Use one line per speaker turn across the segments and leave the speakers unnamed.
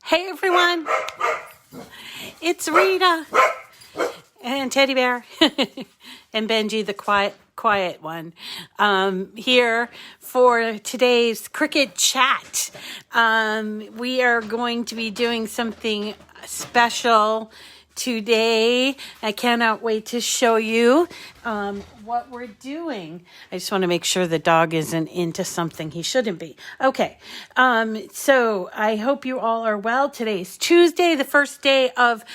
Hey everyone, it's Rita and Teddy Bear and Benji, the quiet one, here for today's Cricut Chat. We are going to be doing something special today. I cannot wait to show you what we're doing. I just want to make sure the dog isn't into something he shouldn't be. Okay, so I hope you all are well. Today's Tuesday, the first day of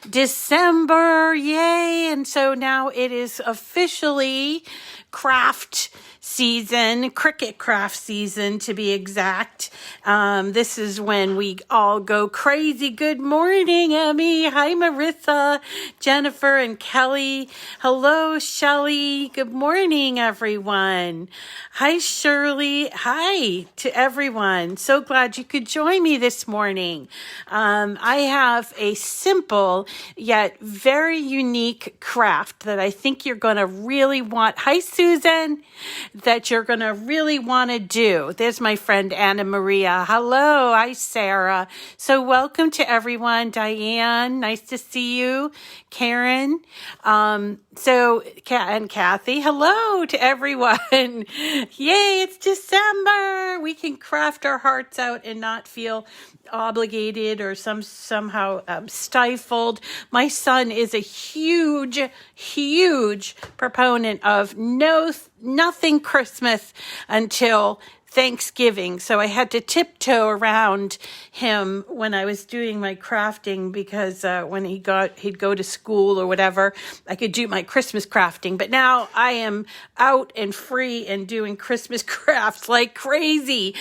December. Yay! And so now it is officially craft season, Cricut craft season to be exact. This is when we all go crazy. Good morning, Emmy. Hi, Marissa, Jennifer, and Kelly. Hello, Shelly. Good morning, everyone. Hi, Shirley. Hi to everyone. So glad you could join me this morning. I have a simple yet very unique craft that I think you're going to really want. Hi, Susan. That you're going to really want to do. There's my friend Anna Maria. Hello. Hi, Sarah. So welcome to everyone. Diane, nice to see you. Karen. And Kathy. Hello to everyone. Yay, it's December. We can craft our hearts out and not feel obligated or somehow stifled. My son is a huge proponent of nothing Christmas until Thanksgiving. So I had to tiptoe around him when I was doing my crafting because when he'd go to school or whatever, I could do my Christmas crafting. But now I am out and free and doing Christmas crafts like crazy.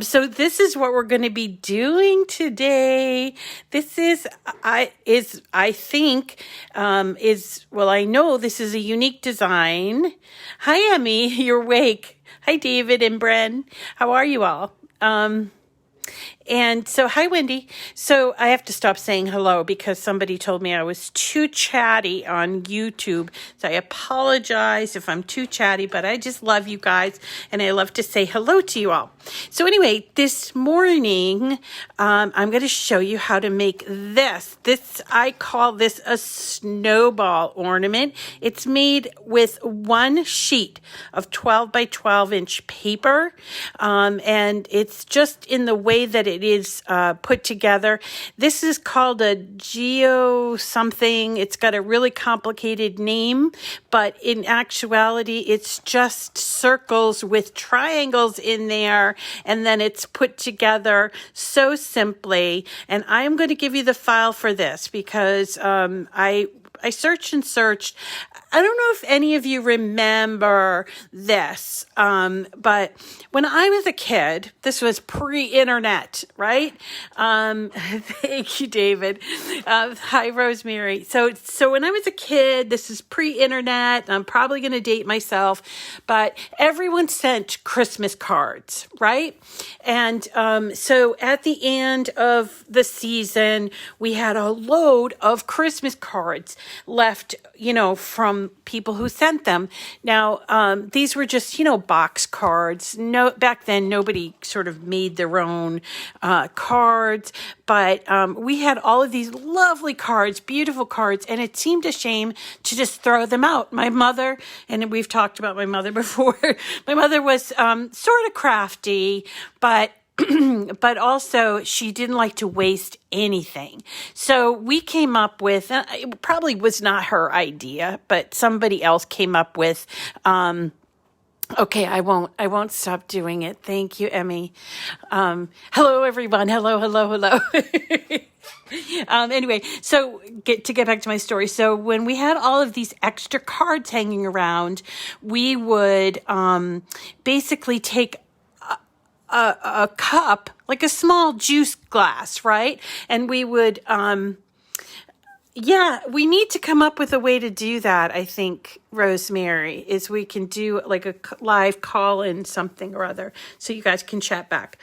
So this is what we're going to be doing today. This is, I know this is a unique design. Hi, Emmy, you're awake. Hi, David and Bren. How are you all? And so, hi, Wendy. So I have to stop saying hello because somebody told me I was too chatty on YouTube. So I apologize if I'm too chatty, but I just love you guys and I love to say hello to you all. So anyway, this morning, I'm going to show you how to make this. I call this a snowball ornament. It's made with one sheet of 12 by 12 inch paper. And it's just in the way that it is put together. This is called a geo something. It's got a really complicated name, but in actuality, it's just circles with triangles in there, and then it's put together so simply. And I'm going to give you the file for this because I searched and searched. I don't know if any of you remember this, but when I was a kid, this was pre-internet, right? Thank you, David. Hi, Rosemary. So when I was a kid, this is pre-internet. I'm probably going to date myself, but everyone sent Christmas cards, right? And so at the end of the season, we had a load of Christmas cards left, from people who sent them. Now, these were just, box cards. No, back then, nobody sort of made their own cards, but we had all of these lovely cards, beautiful cards, and it seemed a shame to just throw them out. My mother, and we've talked about my mother before, my mother was sort of crafty, but also she didn't like to waste anything. So we came up with, it probably was not her idea, but somebody else came up with, okay, I won't stop doing it. Thank you, Emmy. Hello, everyone. Hello. Anyway, so to get back to my story. So when we had all of these extra cards hanging around, we would basically take a cup, like a small juice glass, right? And we would, we need to come up with a way to do that, I think. Rosemary, is we can do like a live call in something or other so you guys can chat back.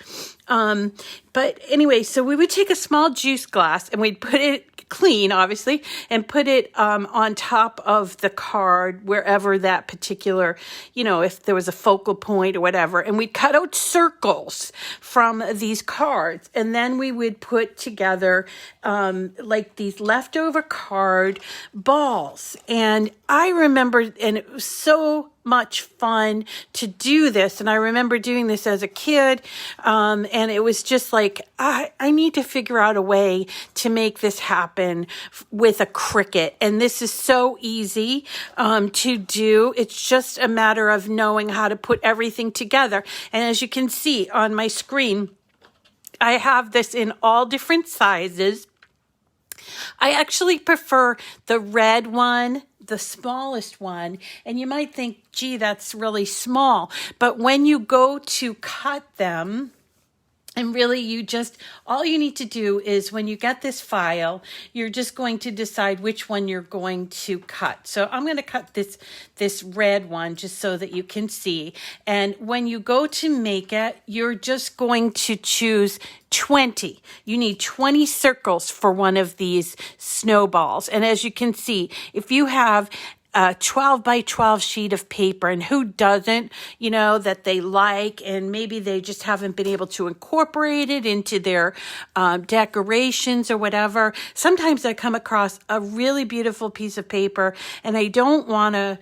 But anyway, so we would take a small juice glass and we'd put it clean, obviously, and put it on top of the card, wherever that particular, if there was a focal point or whatever, and we'd cut out circles from these cards, and then we would put together like these leftover card balls. And I remember, and it was so much fun to do this. And I remember doing this as a kid. And it was just like, I need to figure out a way to make this happen with a Cricut. And this is so easy to do. It's just a matter of knowing how to put everything together. And as you can see on my screen, I have this in all different sizes. I actually prefer the red one, the smallest one, and you might think, gee, that's really small. But when you go to cut them, and really all you need to do is when you get this file, you're just going to decide which one you're going to cut. So I'm going to cut this red one just so that you can see. And when you go to make it, you're just going to choose 20. You need 20 circles for one of these snowballs. And as you can see, if you have a 12 by 12 sheet of paper, and who doesn't, that they like, and maybe they just haven't been able to incorporate it into their decorations or whatever. Sometimes I come across a really beautiful piece of paper and I don't want to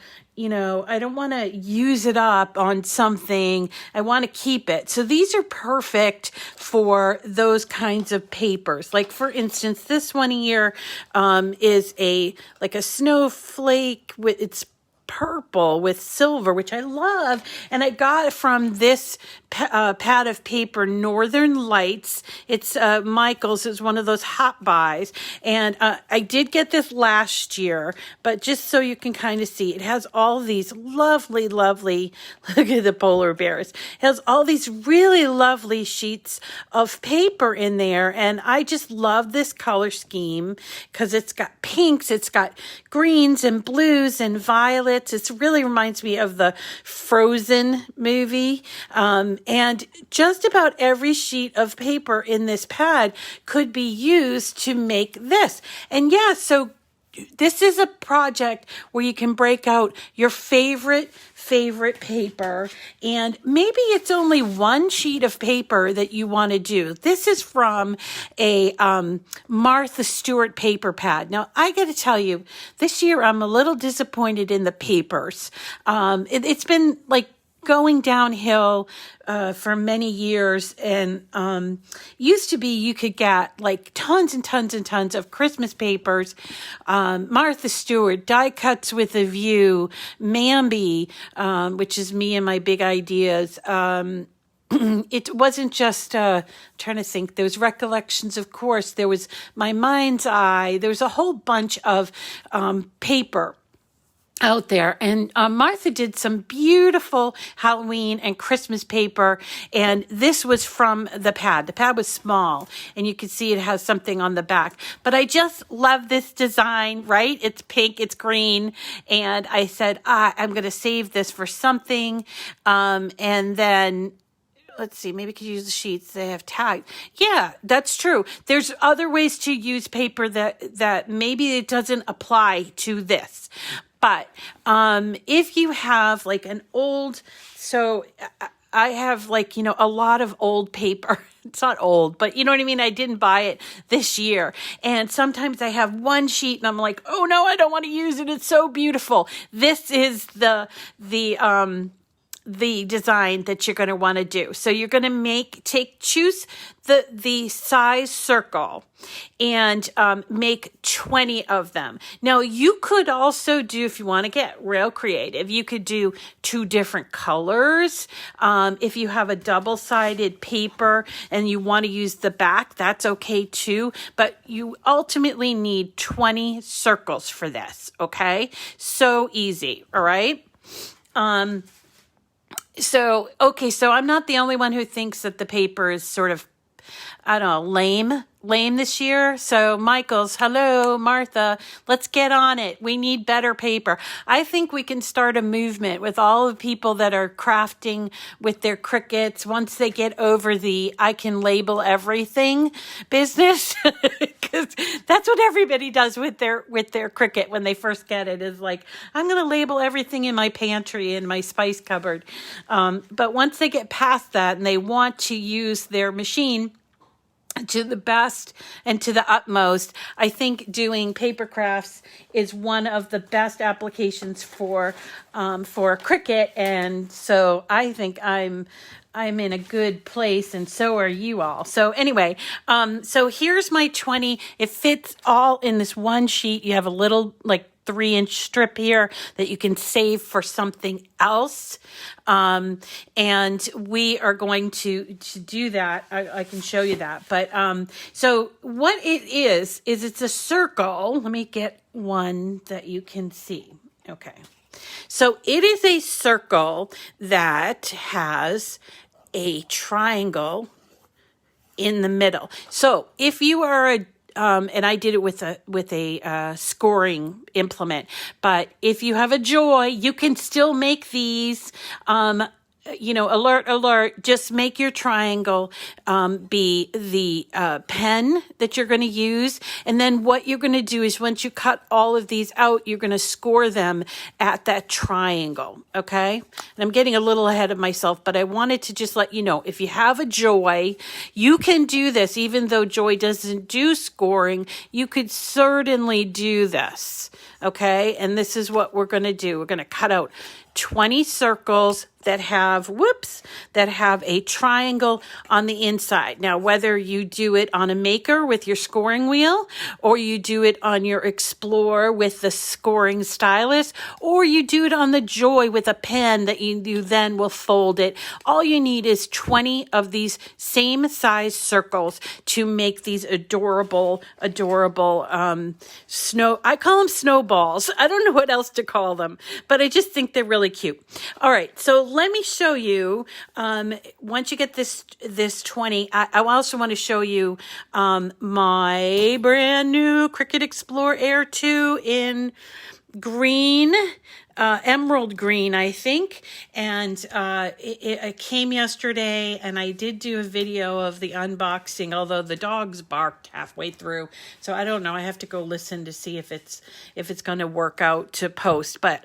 use it up on something. I want to keep it. So these are perfect for those kinds of papers. Like for instance, this one here is a snowflake with its purple with silver, which I love. And I got it from this pad of paper, Northern Lights. It's Michael's. It's one of those hot buys. And I did get this last year, but just so you can kind of see, it has all these lovely, lovely, look at the polar bears. It has all these really lovely sheets of paper in there. And I just love this color scheme because it's got pinks, it's got greens and blues and violets. It really reminds me of the Frozen movie. And just about every sheet of paper in this pad could be used to make this. And yeah, so this is a project where you can break out your favorite paper, and maybe it's only one sheet of paper that you want to do. This is from a Martha Stewart paper pad. Now, I got to tell you, this year I'm a little disappointed in the papers. It's been like going downhill for many years, and used to be you could get like tons and tons and tons of Christmas papers, Martha Stewart, Die Cuts with a View, Mambi, which is me and my big ideas. It wasn't just trying to think. There was Recollections, of course. There was My Mind's Eye. There was a whole bunch of paper out there. And Martha did some beautiful Halloween and Christmas paper. And this was from the pad. The pad was small, and you can see it has something on the back. But I just love this design, right? It's pink, it's green. And I said, I'm going to save this for something. And then let's see, maybe I could use the sheets they have tagged. Yeah, that's true. There's other ways to use paper that maybe it doesn't apply to this. But if you have like an old, so I have like, a lot of old paper. It's not old, but you know what I mean? I didn't buy it this year. And sometimes I have one sheet and I'm like, oh no, I don't want to use it. It's so beautiful. This is the design that you're going to want to do. So you're going to choose the size circle and make 20 of them. Now you could also do, if you want to get real creative, you could do 2 different colors. If you have a double-sided paper and you want to use the back, that's okay too. But you ultimately need 20 circles for this. Okay. So easy. All right. So I'm not the only one who thinks that the paper is sort of I don't know, lame this year. So Michael's, hello, Martha, let's get on it. We need better paper. I think we can start a movement with all the people that are crafting with their Cricuts once they get over the I can label everything business, because that's what everybody does with their Cricut when they first get it, is like, I'm going to label everything in my pantry and my spice cupboard. But once they get past that and they want to use their machine to the best and to the utmost, I think doing paper crafts is one of the best applications for Cricut, and so I think I'm in a good place, and so are you all. So anyway, so here's my 20. It fits all in this one sheet. You have a little like 3-inch strip here that you can save for something else. And we are going to do that. I can show you that. But so what it is it's a circle. Let me get one that you can see. Okay. So it is a circle that has a triangle in the middle. So if you are a and I did it with a scoring implement. But if you have a Joy, you can still make these. Alert, just make your triangle be the pen that you're going to use. And then what you're going to do is once you cut all of these out, you're going to score them at that triangle, okay? And I'm getting a little ahead of myself, but I wanted to just let you know, if you have a Joy, you can do this. Even though Joy doesn't do scoring, you could certainly do this, okay? And this is what we're going to do. We're going to cut out 20 circles that have a triangle on the inside. Now, whether you do it on a maker with your scoring wheel, or you do it on your Explorer with the scoring stylus, or you do it on the Joy with a pen that you then will fold it, all you need is 20 of these same size circles to make these adorable I call them snowballs. I don't know what else to call them, but I just think they're really cute. All right, so let me show you, once you get this 20, I also want to show you my brand new Cricut Explore Air 2 in green, emerald green, I think. And it came yesterday, and I did do a video of the unboxing, although the dogs barked halfway through. So I don't know. I have to go listen to see if it's going to work out to post. But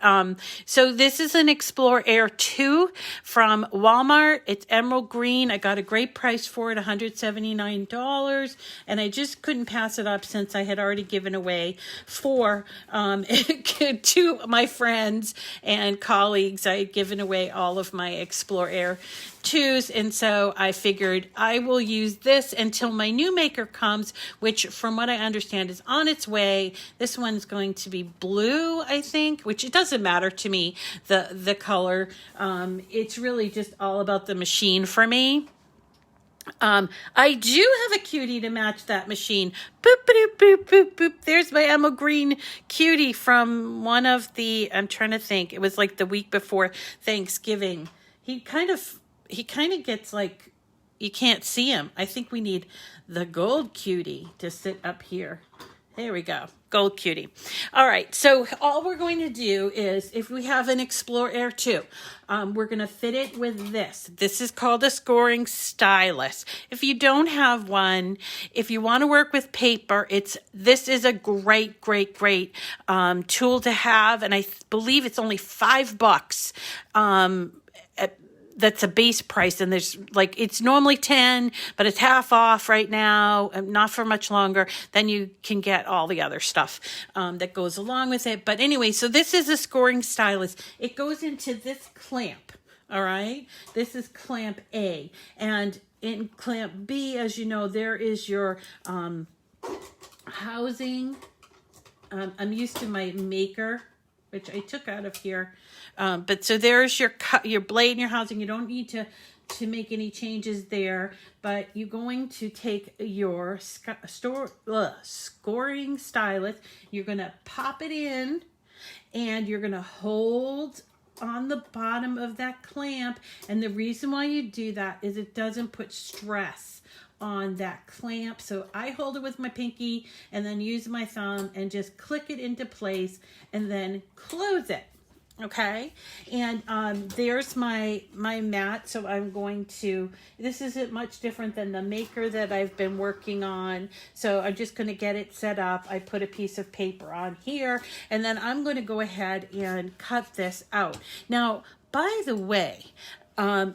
so this is an Explore Air 2 from Walmart. It's emerald green. I got a great price for it, $179. And I just couldn't pass it up since I had already given away 4 to my friends and colleagues. I had given away all of my Explore Air 2s, and so I figured I will use this until my new maker comes, which from what I understand is on its way. This one's going to be blue, I think, which it doesn't matter to me, the color. It's really just all about the machine for me. I do have a cutie to match that machine. Boop, boop, boop, boop, boop. There's my emerald green cutie from one of the, I'm trying to think, it was like the week before Thanksgiving. He kind of gets like, you can't see him. I think we need the gold cutie to sit up here. There we go. Gold cutie. All right. So all we're going to do is, if we have an Explore Air 2, we're going to fit it with this. This is called a scoring stylus. If you don't have one, if you want to work with paper, this is a great tool to have. And I believe it's only $5. That's a base price, and there's like, it's normally 10, but it's half off right now, not for much longer. Then you can get all the other stuff that goes along with it. But anyway, so this is a scoring stylus. It goes into this clamp. All right, this is clamp A, and in clamp B, as you know, there is your housing. I'm used to my maker, which I took out of here. But so there's your blade and your housing. You don't need to make any changes there, but you're going to take your scoring stylus. You're going to pop it in, and you're going to hold on the bottom of that clamp. And the reason why you do that is it doesn't put stress on that clamp. So I hold it with my pinky and then use my thumb and just click it into place and then close it. Okay, and there's my mat. So I'm going to, this isn't much different than the maker that I've been working on. So I'm just going to get it set up. I put a piece of paper on here, and then I'm going to go ahead and cut this out. Now, by the way,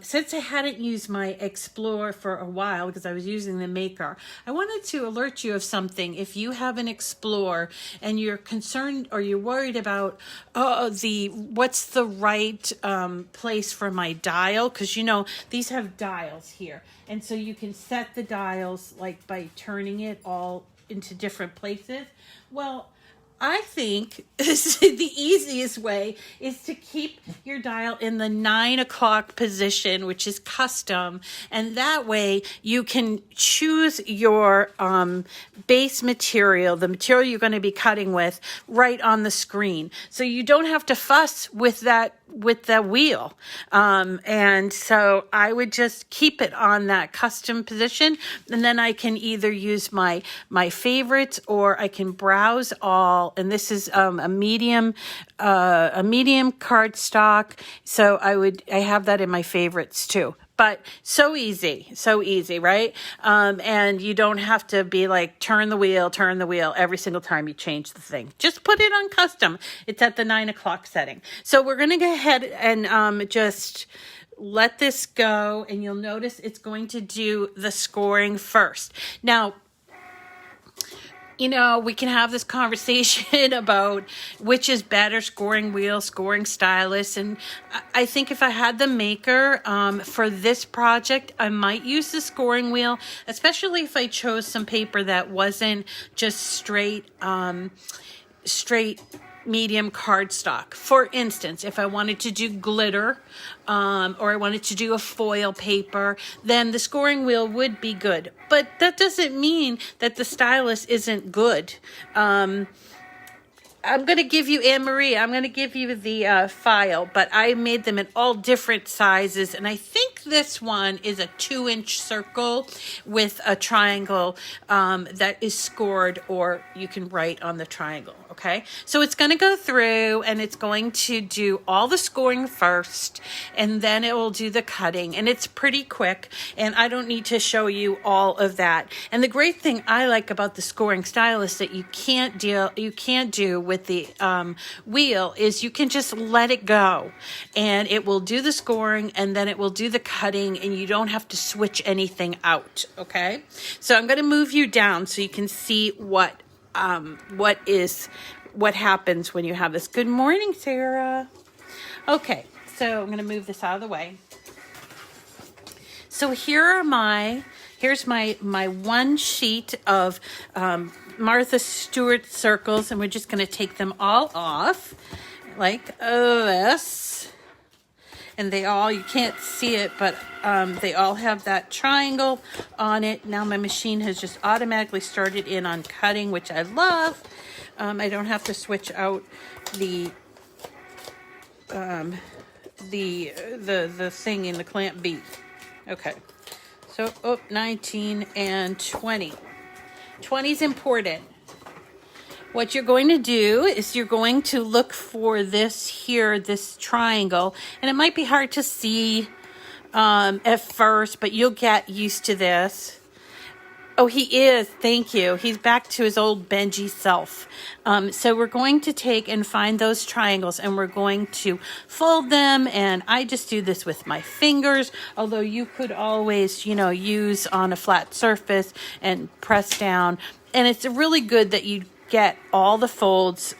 since I hadn't used my Explorer for a while because I was using the Maker, I wanted to alert you of something. If you have an Explorer and you're concerned or you're worried about what's the right place for my dial, because you know these have dials here, and so you can set the dials like by turning it all into different places. Well, I think the easiest way is to keep your dial in the 9 o'clock position, which is custom. And that way you can choose your base material, the material you're going to be cutting with, right on the screen. So you don't have to fuss with the wheel. And so I would just keep it on that custom position. And then I can either use my favorites or I can browse all. And this is a medium cardstock. So I have that in my favorites too. But so easy, right? And you don't have to be like, turn the wheel every single time you change the thing. Just put it on custom. It's at the 9 o'clock setting. So we're going to go ahead and just let this go. And you'll notice it's going to do the scoring first. Now, you know, we can have this conversation about which is better, scoring wheel, scoring stylus. And I think if I had the Maker for this project, I might use the scoring wheel, especially if I chose some paper that wasn't just straight medium cardstock. For instance, if I wanted to do glitter or I wanted to do a foil paper, then the scoring wheel would be good. But that doesn't mean that the stylus isn't good. I'm going to give you, Anne-Marie, I'm going to give you the file, but I made them in all different sizes. And I think this one is a 2-inch circle with a triangle that is scored, or you can write on the triangle. Okay, so it's going to go through and it's going to do all the scoring first, and then it will do the cutting, and it's pretty quick, and I don't need to show you all of that. And the great thing I like about the scoring stylus that you can't do with the wheel is you can just let it go, and it will do the scoring, and then it will do the cutting, and you don't have to switch anything out. Okay, so I'm going to move you down so you can see what happens when you have this. Good morning, Sarah. Okay, so I'm going to move this out of the way. So here's my one sheet of Martha Stewart circles, and we're just going to take them all off like this. And they all, you can't see it, but they all have that triangle on it. Now my machine has just automatically started in on cutting, which I love. I don't have to switch out the thing in the clamp bead. Okay, so 19 and 20. 20 is important. What you're going to do is you're going to look for this triangle, and it might be hard to see at first, but you'll get used to this. Oh, he is. Thank you. He's back to his old Benji self. So we're going to take and find those triangles, and we're going to fold them. And I just do this with my fingers, although you could always, use on a flat surface and press down. And it's really good that you get all the folds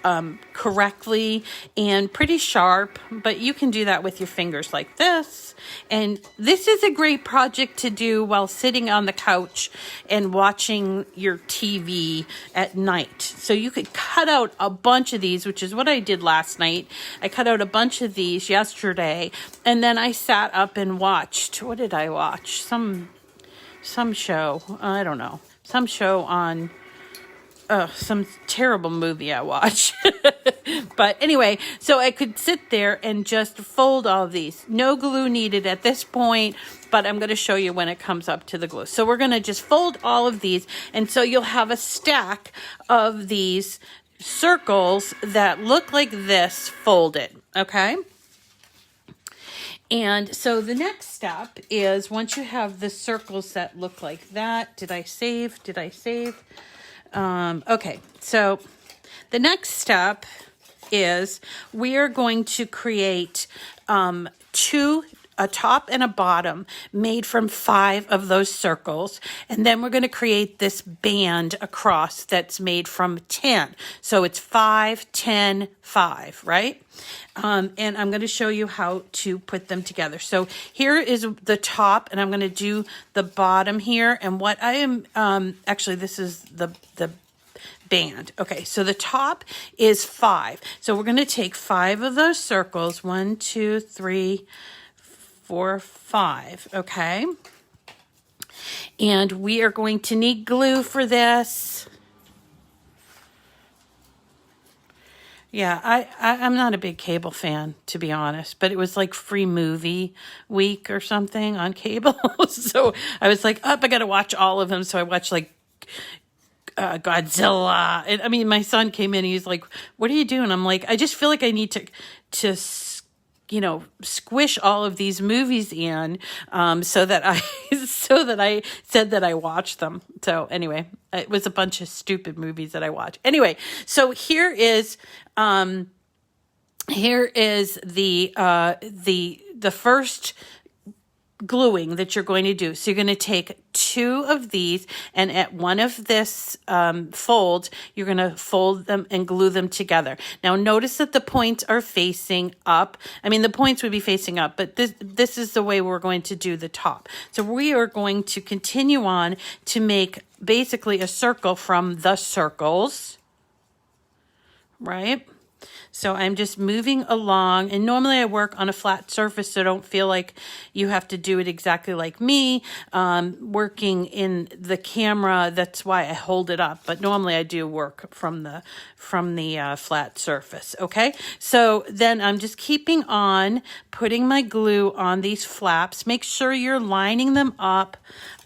correctly and pretty sharp, but you can do that with your fingers like this. And this is a great project to do while sitting on the couch and watching your TV at night. So you could cut out a bunch of these, which is what I did last night. I cut out a bunch of these yesterday, and then I sat up and watched. What did I watch? Some show. I don't know. Some show on some terrible movie I watch. But anyway, so I could sit there and just fold all of these. No glue needed at this point, but I'm going to show you when it comes up to the glue. So we're going to just fold all of these, and so you'll have a stack of these circles that look like this folded, okay? And so the next step is, once you have the circles that look like that, did I save? Okay, so the next step is we are going to create a top and a bottom made from 5 of those circles. And then we're going to create this band across that's made from 10. So it's 5, 10, 5, right? And I'm going to show you how to put them together. So here is the top, and I'm going to do the bottom here. And what I am, actually, this is the band. Okay, so the top is 5. So we're going to take 5 of those circles. 1, 2, 3, 4, 5. Okay. And we are going to need glue for this. Yeah, I'm not a big cable fan, to be honest, but it was like free movie week or something on cable. So I was like, I got to watch all of them. So I watched like Godzilla. And I mean, my son came in and he's like, what are you doing? I'm like, I just feel like I need to squish all of these movies in, so that I said that I watched them. So anyway, it was a bunch of stupid movies that I watched. Anyway, so here is the first gluing that you're going to do. So you're going to take 2 of these, and at one of this folds, you're going to fold them and glue them together. Now notice that the points are facing up. I mean, the points would be facing up, but this is the way we're going to do the top. So we are going to continue on to make basically a circle from the circles, right? So I'm just moving along, and normally I work on a flat surface, so don't feel like you have to do it exactly like me. Working in the camera, that's why I hold it up, but normally I do work from the flat surface, okay? So then I'm just keeping on putting my glue on these flaps. Make sure you're lining them up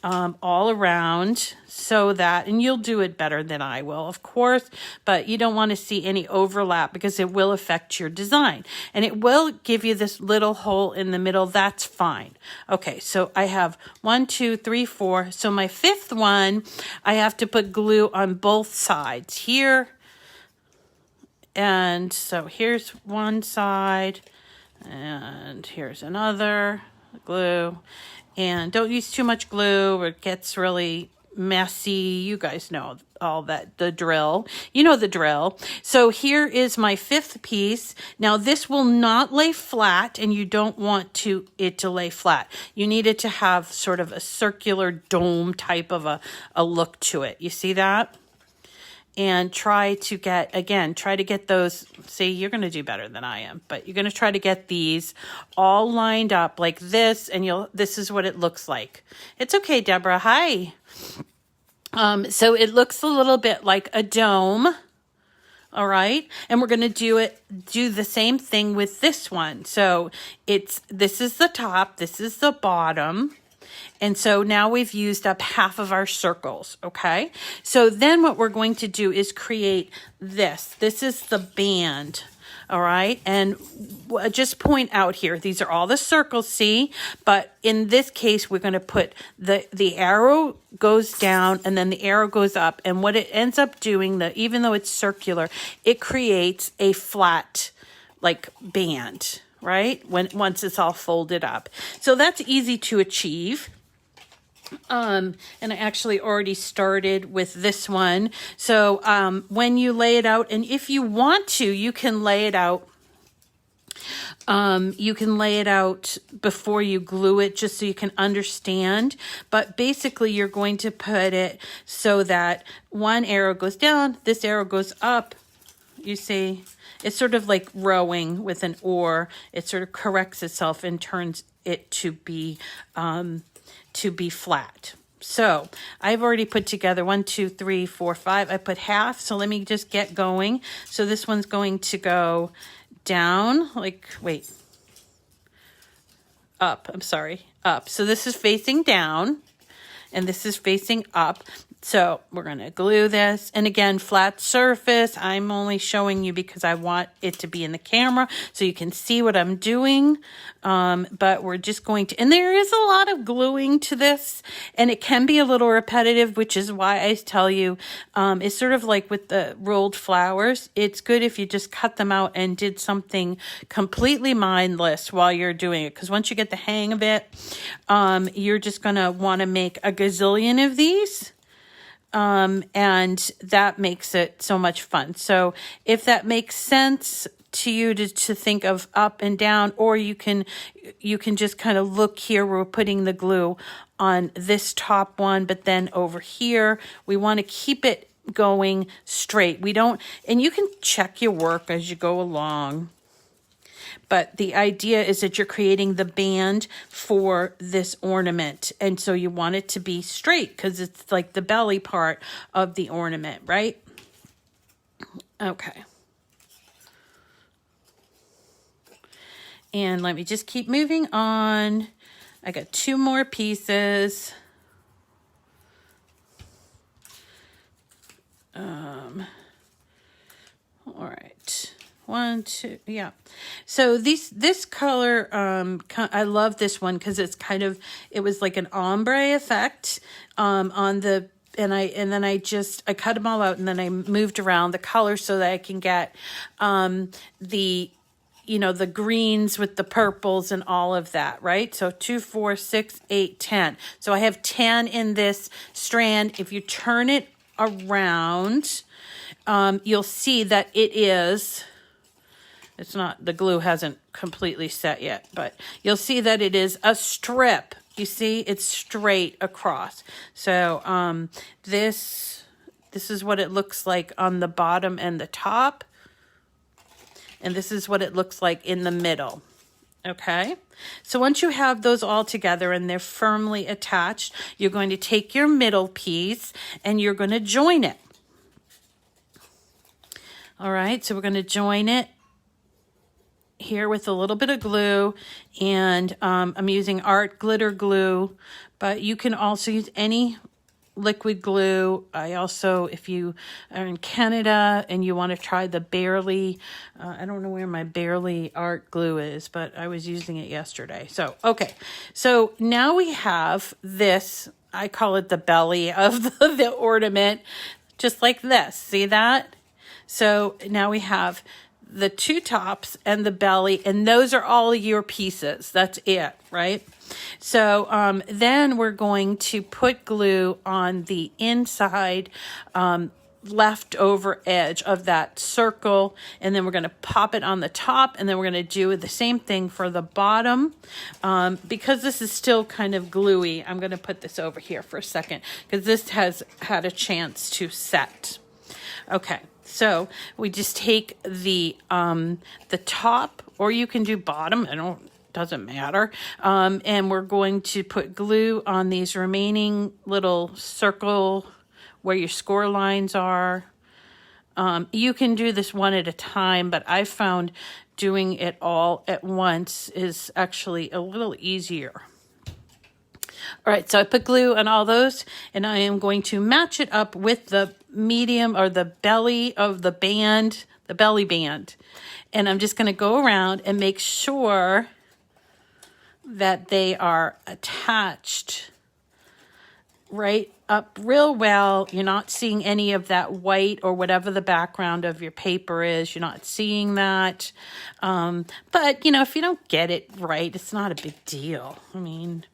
all around, so that, and you'll do it better than I will, of course, but you don't want to see any overlap because it will affect your design. And it will give you this little hole in the middle. That's fine. Okay, so I have 1, 2, 3, 4. So my 5th one, I have to put glue on both sides here. And so here's one side, and here's another glue. And don't use too much glue or it gets really messy. You guys know all that, the drill. You know the drill. So here is my 5th piece. Now this will not lay flat, and you don't want it to lay flat. You need it to have sort of a circular dome type of a look to it. You see that? And try to get those. See, you're going to do better than I am, but you're going to try to get these all lined up like this, and this is what it looks like. It's okay, Deborah. Hi. So it looks a little bit like a dome. All right. And we're going to do the same thing with this one. So this is the top, this is the bottom. And so now we've used up half of our circles, okay? So then what we're going to do is create this. This is the band, all right? And just point out here, these are all the circles, see? But in this case, we're going to put the arrow goes down and then the arrow goes up. And what it ends up doing, even though it's circular, it creates a flat, like, band, right? Once it's all folded up. So that's easy to achieve. And I actually already started with this one. So when you lay it out, and if you want to, you can lay it out. You can lay it out before you glue it, just so you can understand. But basically, you're going to put it so that one arrow goes down, this arrow goes up. You see, it's sort of like rowing with an oar. It sort of corrects itself and turns it to be flat. So I've already put together 1, 2, 3, 4, 5. I put half. So let me just get going. So this one's going to go down, like, wait, up. I'm sorry, up. So this is facing down and this is facing up. So we're going to glue this. And again, flat surface. I'm only showing you because I want it to be in the camera so you can see what I'm doing. But we're just going to, and there is a lot of gluing to this, and it can be a little repetitive, which is why I tell you, it's sort of like with the rolled flowers. It's good if you just cut them out and did something completely mindless while you're doing it. Because once you get the hang of it, you're just going to want to make a gazillion of these. And that makes it so much fun. So if that makes sense to you to think of up and down, or you can just kind of look here, we're putting the glue on this top one, but then over here, we want to keep it going straight. We don't, and you can check your work as you go along. But the idea is that you're creating the band for this ornament. And so you want it to be straight because it's like the belly part of the ornament, right? Okay. And let me just keep moving on. I got 2 more pieces. All right. 1, 2, yeah. So this color, I love this one because it's kind of, it was like an ombre effect on the, and then I cut them all out and then I moved around the colors so that I can get the greens with the purples and all of that, right? So 2, 4, 6, 8, 10. So I have 10 in this strand. If you turn it around, you'll see that it's not, the glue hasn't completely set yet, but you'll see that it is a strip. You see, it's straight across. So this is what it looks like on the bottom and the top. And this is what it looks like in the middle. Okay. So once you have those all together and they're firmly attached, you're going to take your middle piece and you're going to join it. All right. So we're going to join it here with a little bit of glue, and I'm using art glitter glue, but you can also use any liquid glue. I also, if you are in Canada and you want to try the Barely, I don't know where my Barely art glue is, but I was using it yesterday. So, okay. So now we have this, I call it the belly of the ornament, just like this. See that? So now we have the 2 tops and the belly, and those are all your pieces. That's it, right? So then we're going to put glue on the inside leftover edge of that circle, and then we're going to pop it on the top, and then we're going to do the same thing for the bottom. Because this is still kind of gluey, I'm going to put this over here for a second because this has had a chance to set. Okay. So we just take the top, or you can do bottom. Doesn't matter. And we're going to put glue on these remaining little circle where your score lines are. You can do this one at a time, but I found doing it all at once is actually a little easier. All right, so I put glue on all those, and I am going to match it up with the medium or the belly of the band, the belly band. And I'm just going to go around and make sure that they are attached right up real well. You're not seeing any of that white or whatever the background of your paper is. You're not seeing that. But, if you don't get it right, it's not a big deal. I mean,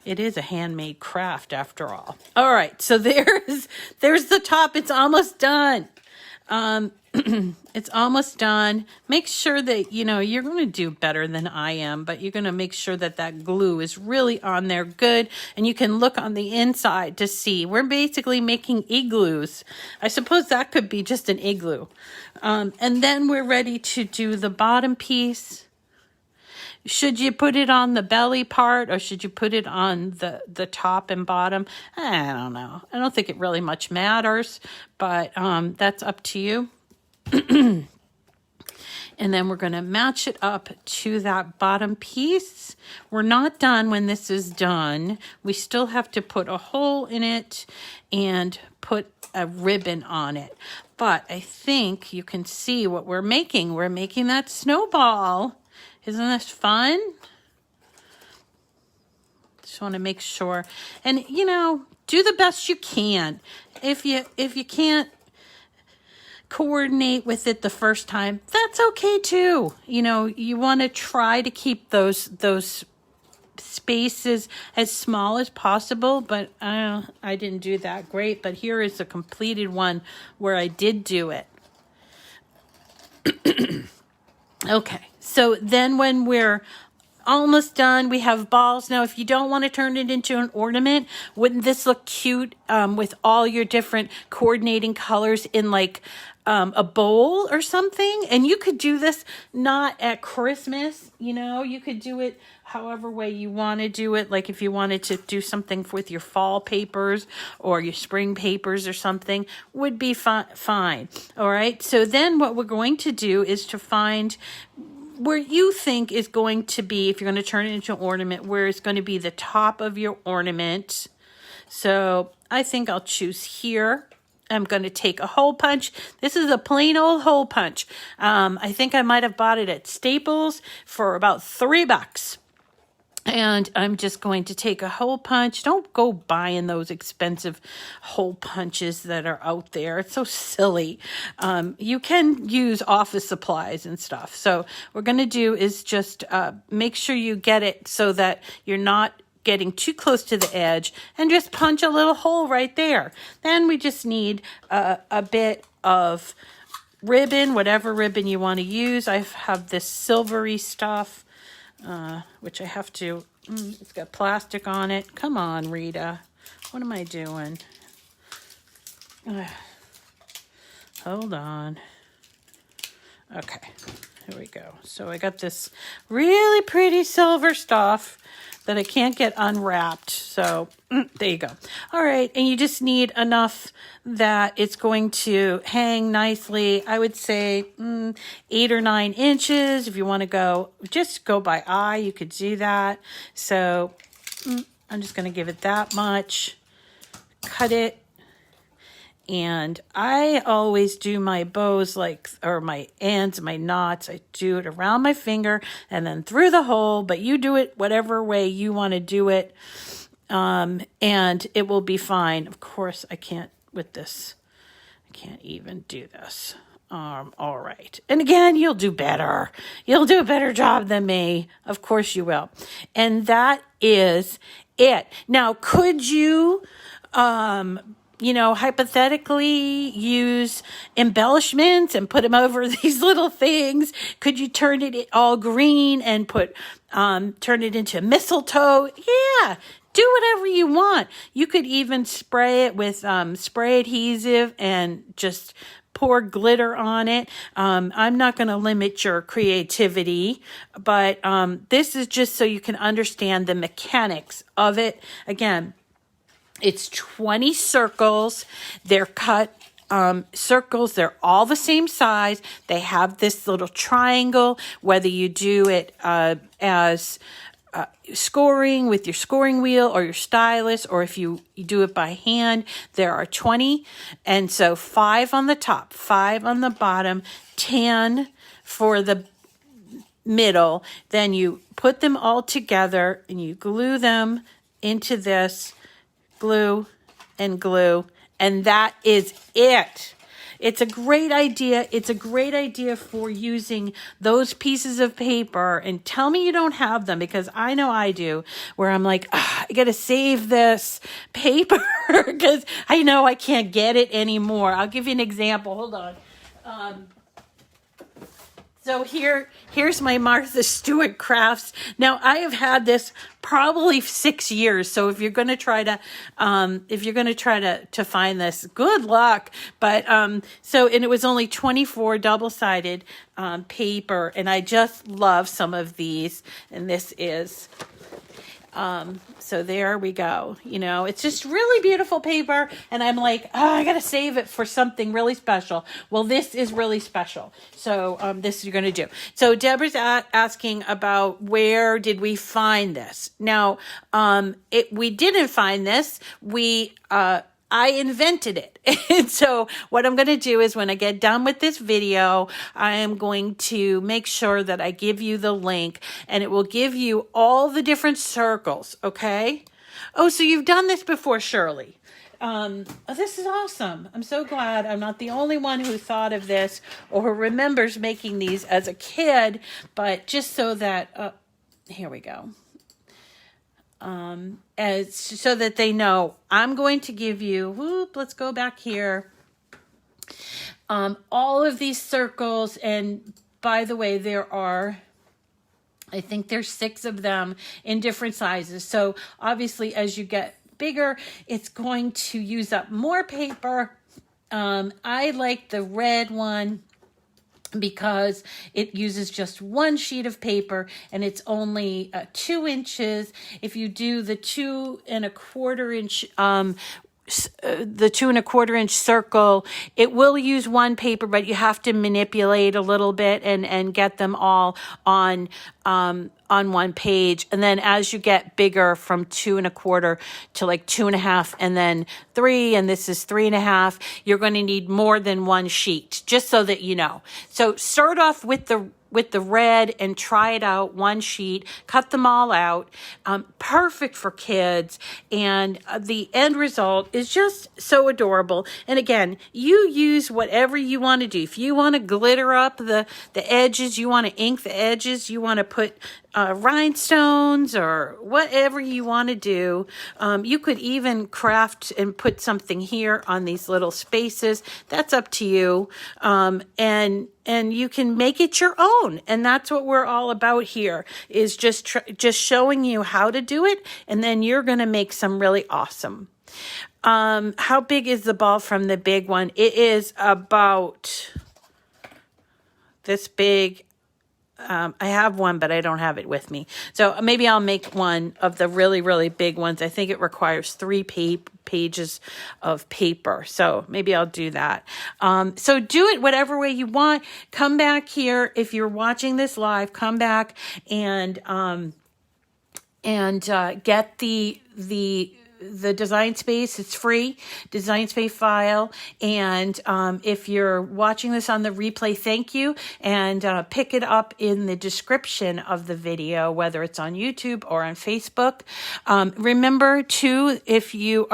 it is a handmade craft after all. All right, so there's the top. It's almost done. It's almost done. Make sure that, you're going to do better than I am, but you're going to make sure that that glue is really on there good. And you can look on the inside to see. We're basically making igloos. I suppose that could be just an igloo. And then we're ready to do the bottom piece. Should you put it on the belly part or should you put it on the top and bottom? I don't know. I don't think it really much matters, but that's up to you. And then we're going to match it up to that bottom piece. We're not done when this is done. We still have to put a hole in it and put a ribbon on it. But I think you can see what we're making. We're making that snowball. Isn't this fun? Just want to make sure. And, you know, do the best you can. If you can't coordinate with it the first time, that's okay too. You know, you want to try to keep those spaces as small as possible, but I didn't do that great. But here is a completed one where I did do it. Okay, so then when we're almost done, we have balls. Now, if you don't want to turn it into an ornament, wouldn't this look cute with all your different coordinating colors in like a bowl or something? And you could do this not at Christmas, you know, you could do it however way you want to do it. Like if you wanted to do something with your fall papers or your spring papers or something, would be fine. All right. So then what we're going to do is to find where you think is going to be, if you're going to turn it into an ornament, where it's going to be the top of your ornament. So I think I'll choose here. I'm going to take a hole punch. This is a plain old hole punch. I think I might have bought it at Staples for about $3. And I'm just going to take a hole punch. Don't go buying those expensive hole punches that are out there. It's so silly. You can use office supplies and stuff. So what we're going to do is just make sure you get it so that you're not getting too close to the edge, and just punch a little hole right there. Then we just need a bit of ribbon, whatever ribbon you want to use. I have this silvery stuff, which I have to, it's got plastic on it. Come on, Rita. What am I doing? Hold on. Okay, here we go. So I got this really pretty silver stuff that I can't get unwrapped. So there you go. All right, and you just need enough that it's going to hang nicely. I would say 8 or 9 inches. If you want to go, just go by eye, you could do that. So I'm just going to give it that much. Cut it. And I always do my bows or my ends, my knots. I do it around my finger and then through the hole, but you do it whatever way you want to do it. And it will be fine. Of course, I can't with this. I can't even do this. All right. And again, you'll do better. You'll do a better job than me. Of course you will. And that is it. Now, could you, hypothetically use embellishments and put them over these little things? Could you turn it all green and turn it into mistletoe? Yeah, do whatever you want. You could even spray it with spray adhesive and just pour glitter on it. I'm not going to limit your creativity, but this is just so you can understand the mechanics of it. Again, it's 20 circles. They're cut circles. They're all the same size. They have this little triangle, whether you do it as scoring with your scoring wheel or your stylus, or if you do it by hand, there are 20. And so 5 on the top, 5 on the bottom, 10 for the middle. Then you put them all together and you glue them into this. Glue and glue, and that is it. It's a great idea. It's a great idea for using those pieces of paper. And tell me you don't have them, because I know I do, where I'm like, I got to save this paper because I know I can't get it anymore. I'll give you an example. Hold on. So here's my Martha Stewart crafts. Now I have had this probably 6 years. So if you're going to try to find this, good luck. But so, and it was only 24 double-sided paper, and I just love some of these. And this is. So there we go. You know, it's just really beautiful paper. And I'm like, oh, I got to save it for something really special. Well, this is really special. So, this you're going to do. So Deborah's asking about where did we find this? Now, we didn't find this. I invented it. And so what I'm going to do is when I get done with this video, I am going to make sure that I give you the link, and it will give you all the different circles. Okay. Oh, so you've done this before, Shirley. This is awesome. I'm so glad I'm not the only one who thought of this or who remembers making these as a kid, but just so that, here we go. As so that they know, I'm going to give you, let's go back here. All of these circles, and by the way, I think there's 6 of them in different sizes. So obviously as you get bigger, it's going to use up more paper. I like the red one because it uses just one sheet of paper, and it's only 2 inches. If you do the 2 1/4 inch, the 2 1/4 inch circle, it will use one paper, but you have to manipulate a little bit and get them all on one page. And then as you get bigger from 2 1/4 to like 2 1/2 and then 3, and this is 3 1/2, you're going to need more than one sheet, just so that you know. So start off with the red and try it out, one sheet, cut them all out. Perfect for kids. And the end result is just so adorable. And again, you use whatever you want to do. If you want to glitter up the edges, you want to ink the edges, you want to put rhinestones or whatever you want to do. You could even craft and put something here on these little spaces. That's up to you. And you can make it your own. And that's what we're all about here, is just showing you how to do it. And then you're going to make some really awesome. How big is the ball from the big one? It is about this big. I have one, but I don't have it with me. So maybe I'll make one of the really, really big ones. I think it requires 3 pages of paper. So maybe I'll do that. So do it whatever way you want. Come back here. If you're watching this live, come back and get the Design Space. It's free, Design Space file. And if you're watching this on the replay, thank you. And pick it up in the description of the video, whether it's on YouTube or on Facebook. Remember too, if you're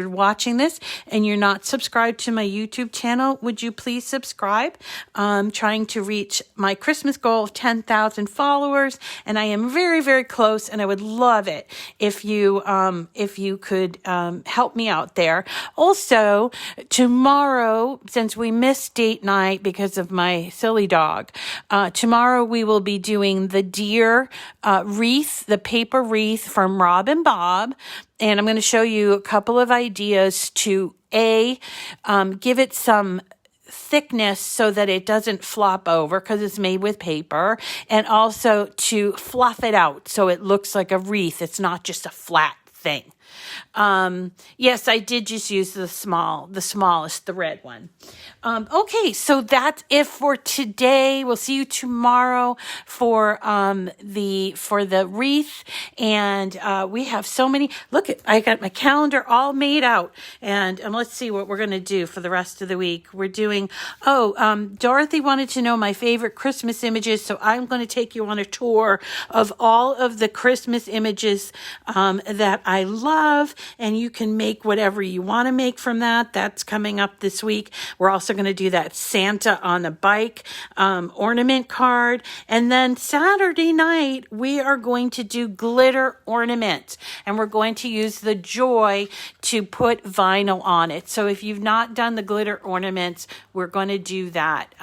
watching this and you're not subscribed to my YouTube channel, would you please subscribe? I'm trying to reach my Christmas goal of 10,000 followers, and I am very, very close, and I would love it if you could help me out there. Also, tomorrow, since we missed date night because of my silly dog, tomorrow we will be doing the deer wreath, the paper wreath from Rob and Bob. And I'm going to show you a couple of ideas to give it some thickness so that it doesn't flop over because it's made with paper, and also to fluff it out so it looks like a wreath. It's not just a flat thing. Yes, I did just use the smallest, the red one. Okay, so that's it for today. We'll see you tomorrow for the wreath. And we have so many. Look, I got my calendar all made out. And let's see what we're going to do for the rest of the week. We're doing, Dorothy wanted to know my favorite Christmas images. So I'm going to take you on a tour of all of the Christmas images that I love. And you can make whatever you want to make from that. That's coming up this week. We're also going to do that Santa on a bike ornament card. And then Saturday night, we are going to do glitter ornaments. And we're going to use the Joy to put vinyl on it. So if you've not done the glitter ornaments, we're going to do that.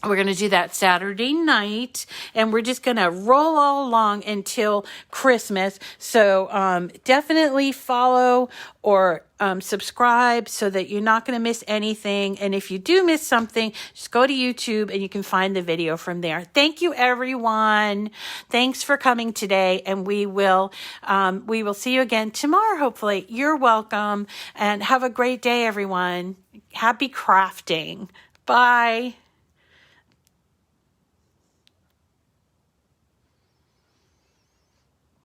We're going to do that Saturday night, and we're just going to roll all along until Christmas. So definitely follow or subscribe so that you're not going to miss anything. And if you do miss something, just go to YouTube and you can find the video from there. Thank you, everyone. Thanks for coming today, and we will see you again tomorrow, hopefully. You're welcome, and have a great day, everyone. Happy crafting. Bye.